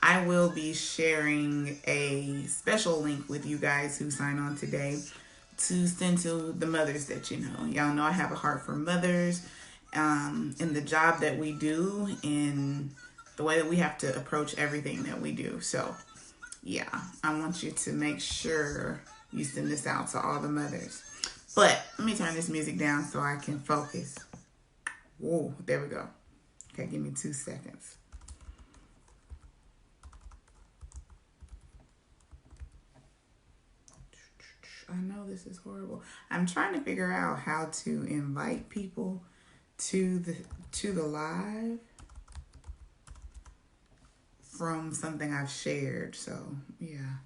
I will be sharing a special link with you guys who sign on today to send to the mothers that you know. Y'all know I have a heart for mothers, in the job that we do, in the way that we have to approach everything that we do. So, yeah, I want you to make sure you send this out to all the mothers. But let me turn this music down so I can focus. Whoa, there we go. Okay, give me 2 seconds. I know this is horrible. I'm trying to figure out how to invite people to the live from something I've shared. So yeah,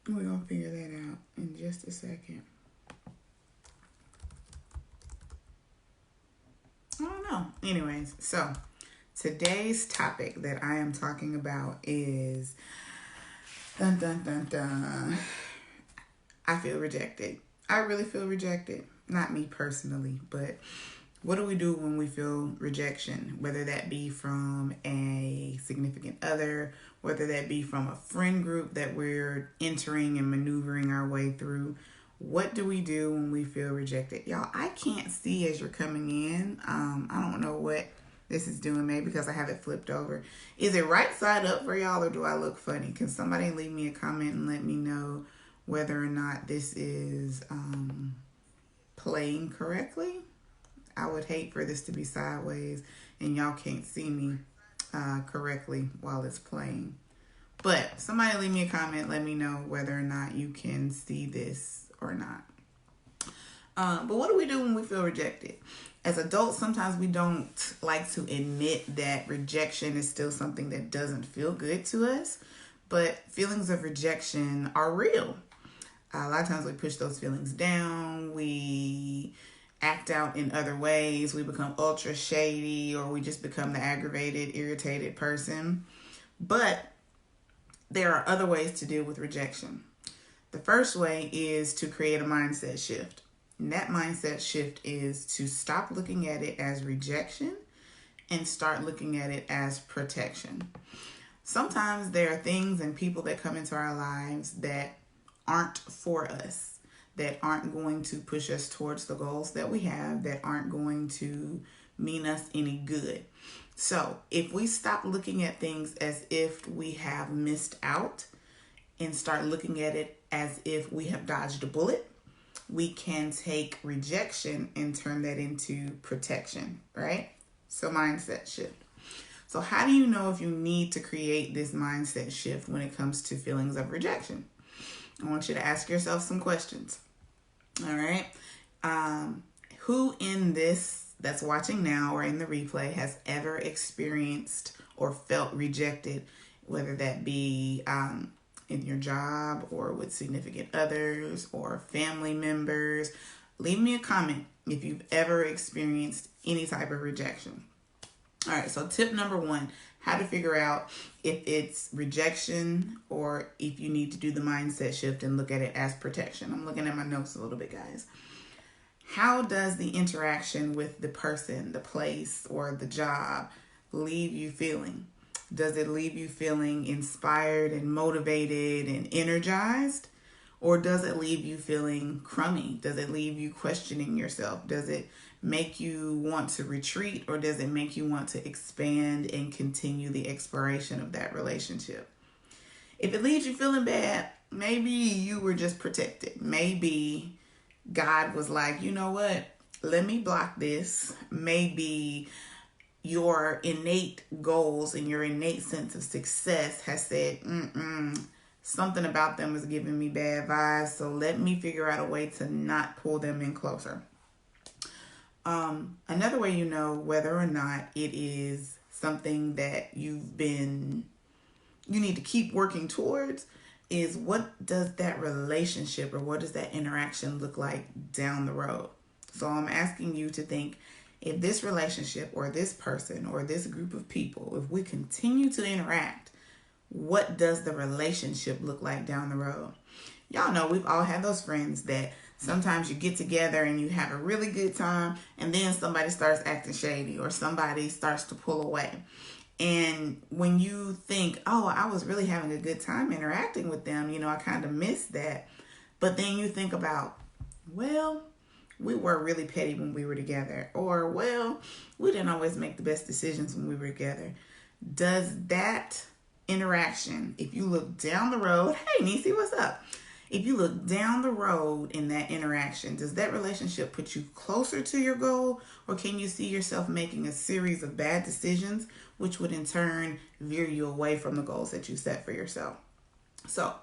we're gonna figure that out in just a second. I don't know. Anyways, so today's topic that I am talking about is dun dun dun dun. I feel rejected. I really feel rejected. Not me personally, but what do we do when we feel rejection? Whether that be from a significant other, whether that be from a friend group that we're entering and maneuvering our way through. What do we do when we feel rejected? Y'all, I can't see as you're coming in. I don't know what this is doing, maybe because I have it flipped over. Is it right side up for y'all, or do I look funny? Can somebody leave me a comment and let me know whether or not this is playing correctly? I would hate for this to be sideways and y'all can't see me correctly while it's playing. But somebody leave me a comment, let me know whether or not you can see this or not. But what do we do when we feel rejected? As adults, sometimes we don't like to admit that rejection is still something that doesn't feel good to us. But feelings of rejection are real. A lot of times we push those feelings down. We act out in other ways. We become ultra shady, or we just become the aggravated, irritated person. But there are other ways to deal with rejection. The first way is to create a mindset shift. And that mindset shift is to stop looking at it as rejection and start looking at it as protection. Sometimes there are things and people that come into our lives that aren't for us, that aren't going to push us towards the goals that we have, that aren't going to mean us any good. So if we stop looking at things as if we have missed out and start looking at it as if we have dodged a bullet, we can take rejection and turn that into protection, right? So mindset shift. So how do you know if you need to create this mindset shift when it comes to feelings of rejection? I want you to ask yourself some questions. All right. Who in this that's watching now or in the replay has ever experienced or felt rejected, whether that be in your job or with significant others or family members? Leave me a comment if you've ever experienced any type of rejection. All right, so tip number 1, how to figure out if it's rejection or if you need to do the mindset shift and look at it as protection. I'm looking at my notes a little bit, guys. How does the interaction with the person, the place, or the job leave you feeling? Does it leave you feeling inspired and motivated and energized? Or does it leave you feeling crummy? Does it leave you questioning yourself? Does it make you want to retreat, or does it make you want to expand and continue the exploration of that relationship? If it leaves you feeling bad, maybe you were just protected. Maybe God was like, you know what? Let me block this. Maybe your innate goals and your innate sense of success has said, something about them is giving me bad vibes, so let me figure out a way to not pull them in closer. Another way you know whether or not it is something that you need to keep working towards is, what does that relationship or what does that interaction look like down the road? So I'm asking you to think, if this relationship or this person or this group of people, if we continue to interact, what does the relationship look like down the road? Y'all know we've all had those friends that sometimes you get together and you have a really good time, and then somebody starts acting shady or somebody starts to pull away. And when you think, oh, I was really having a good time interacting with them, I kind of missed that. But then you think about, well, we were really petty when we were together. Or, well, we didn't always make the best decisions when we were together. Does that interaction, if you look down the road, hey, Niecy, what's up? If you look down the road in that interaction, does that relationship put you closer to your goal? Or can you see yourself making a series of bad decisions, which would in turn veer you away from the goals that you set for yourself? So,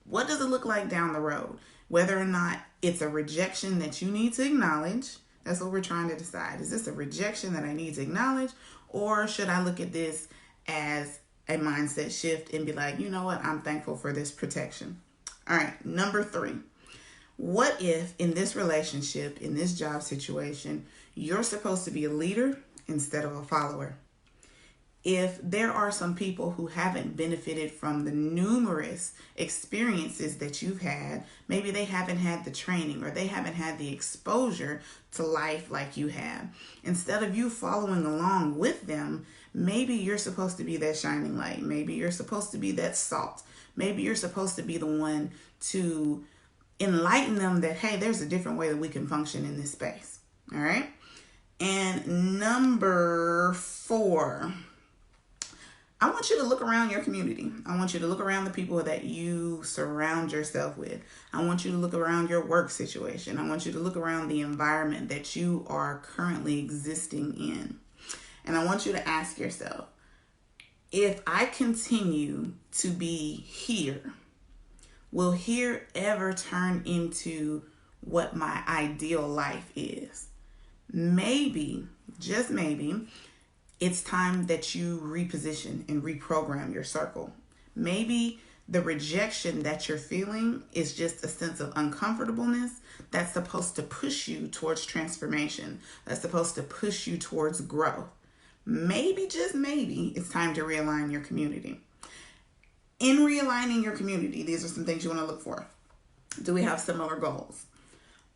what does it look like down the road? Whether or not it's a rejection that you need to acknowledge, that's what we're trying to decide. Is this a rejection that I need to acknowledge? Or should I look at this as a mindset shift and be like, you know what, I'm thankful for this protection. All right, number 3. What if in this relationship, in this job situation, you're supposed to be a leader instead of a follower? If there are some people who haven't benefited from the numerous experiences that you've had, maybe they haven't had the training or they haven't had the exposure to life like you have. Instead of you following along with them, maybe you're supposed to be that shining light. Maybe you're supposed to be that salt. Maybe you're supposed to be the one to enlighten them that, hey, there's a different way that we can function in this space. All right. And number 4, I want you to look around your community. I want you to look around the people that you surround yourself with. I want you to look around your work situation. I want you to look around the environment that you are currently existing in. And I want you to ask yourself, if I continue to be here, will here ever turn into what my ideal life is? Maybe, just maybe, it's time that you reposition and reprogram your circle. Maybe the rejection that you're feeling is just a sense of uncomfortableness that's supposed to push you towards transformation. That's supposed to push you towards growth. Maybe, just maybe, it's time to realign your community. In realigning your community, these are some things you want to look for. Do we have similar goals?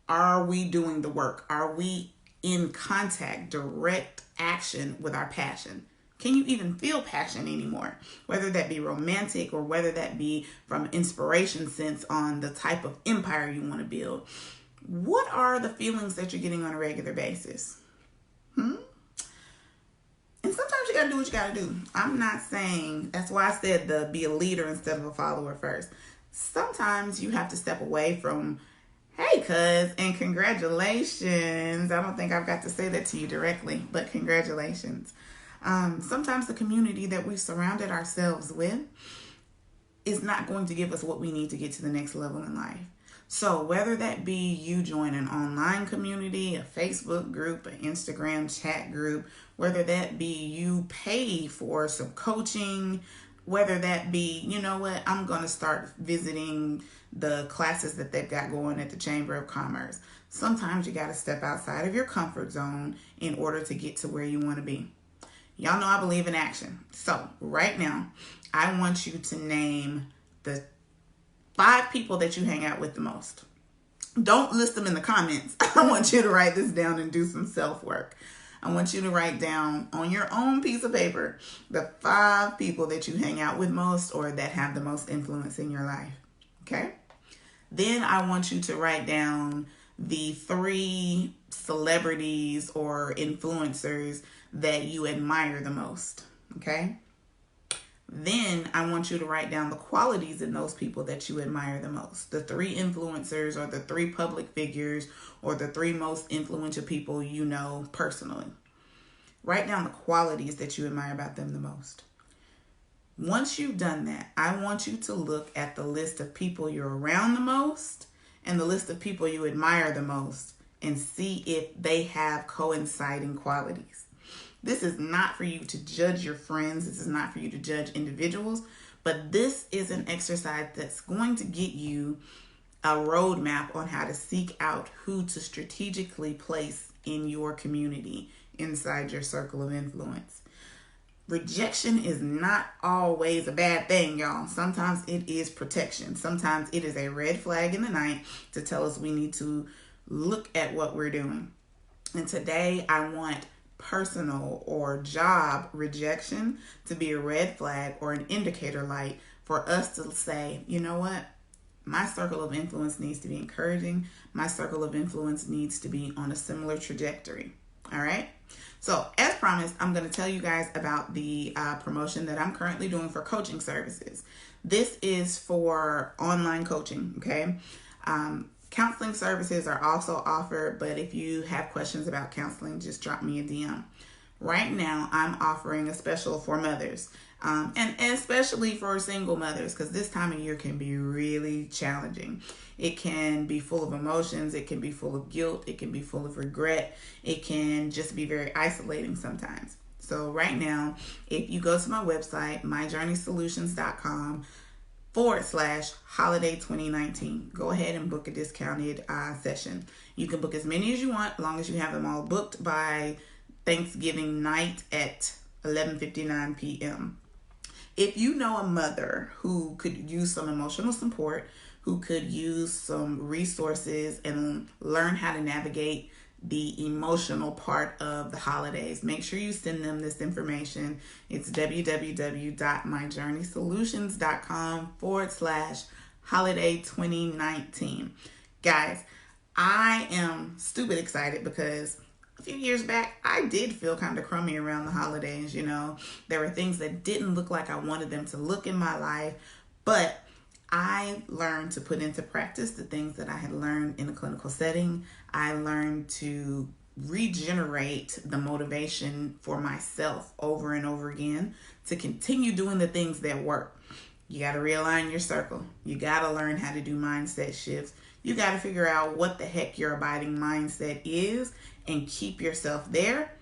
Are we doing the work? Are we in contact, direct action with our passion? Can you even feel passion anymore? Whether that be romantic or whether that be from inspiration sense on the type of empire you want to build. What are the feelings that you're getting on a regular basis? And sometimes you got to do what you got to do. I'm not saying, that's why I said be a leader instead of a follower first. Sometimes you have to step away from, hey, cuz, and congratulations. I don't think I've got to say that to you directly, but congratulations. Sometimes the community that we've surrounded ourselves with is not going to give us what we need to get to the next level in life. So whether that be you join an online community, a Facebook group, an Instagram chat group, whether that be you pay for some coaching, whether that be, you know what, I'm going to start visiting the classes that they've got going at the Chamber of Commerce. Sometimes you got to step outside of your comfort zone in order to get to where you want to be. Y'all know I believe in action. So right now, I want you to name the 5 people that you hang out with the most. Don't list them in the comments. I want you to write this down and do some self-work. I want you to write down on your own piece of paper the 5 people that you hang out with most or that have the most influence in your life. Okay? Then I want you to write down the 3 celebrities or influencers that you admire the most. Okay? Then I want you to write down the qualities in those people that you admire the most. The 3 influencers or the 3 public figures or the 3 most influential people you know personally. Write down the qualities that you admire about them the most. Once you've done that, I want you to look at the list of people you're around the most and the list of people you admire the most and see if they have coinciding qualities. This is not for you to judge your friends. This is not for you to judge individuals. But this is an exercise that's going to get you a roadmap on how to seek out who to strategically place in your community, inside your circle of influence. Rejection is not always a bad thing, y'all. Sometimes it is protection. Sometimes it is a red flag in the night to tell us we need to look at what we're doing. And today I want personal or job rejection to be a red flag or an indicator light for us to say, you know what? My circle of influence needs to be encouraging. My circle of influence needs to be on a similar trajectory. All right. So as promised, I'm going to tell you guys about the promotion that I'm currently doing for coaching services. This is for online coaching. Okay. Counseling services are also offered, but if you have questions about counseling, just drop me a DM. Right now, I'm offering a special for mothers, and especially for single mothers, because this time of year can be really challenging. It can be full of emotions. It can be full of guilt. It can be full of regret. It can just be very isolating sometimes. So right now, if you go to my website, myjourneysolutions.com/holiday 2019. Go ahead and book a discounted session. You can book as many as you want, as long as you have them all booked by Thanksgiving night at 11:59 p.m. If you know a mother who could use some emotional support, who could use some resources and learn how to navigate the emotional part of the holidays, make sure you send them this information. It's www.myjourneysolutions.com/holiday 2019. Guys, I am stupid excited because a few years back, I did feel kind of crummy around the holidays. You know, there were things that didn't look like I wanted them to look in my life, but I learned to put into practice the things that I had learned in a clinical setting. I learned to regenerate the motivation for myself over and over again to continue doing the things that work. You got to realign your circle. You got to learn how to do mindset shifts. You got to figure out what the heck your abiding mindset is and keep yourself there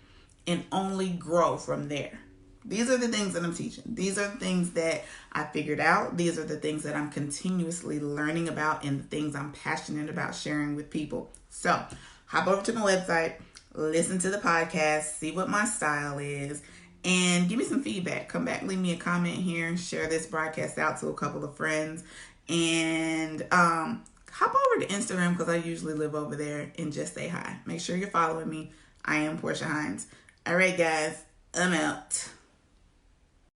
and only grow from there. These are the things that I'm teaching. These are the things that I figured out. These are the things that I'm continuously learning about and the things I'm passionate about sharing with people. So hop over to my website, listen to the podcast, see what my style is, and give me some feedback. Come back, leave me a comment here, share this broadcast out to a couple of friends, and hop over to Instagram because I usually live over there, and just say hi. Make sure you're following me. I am Portia Hines. All right, guys, I'm out.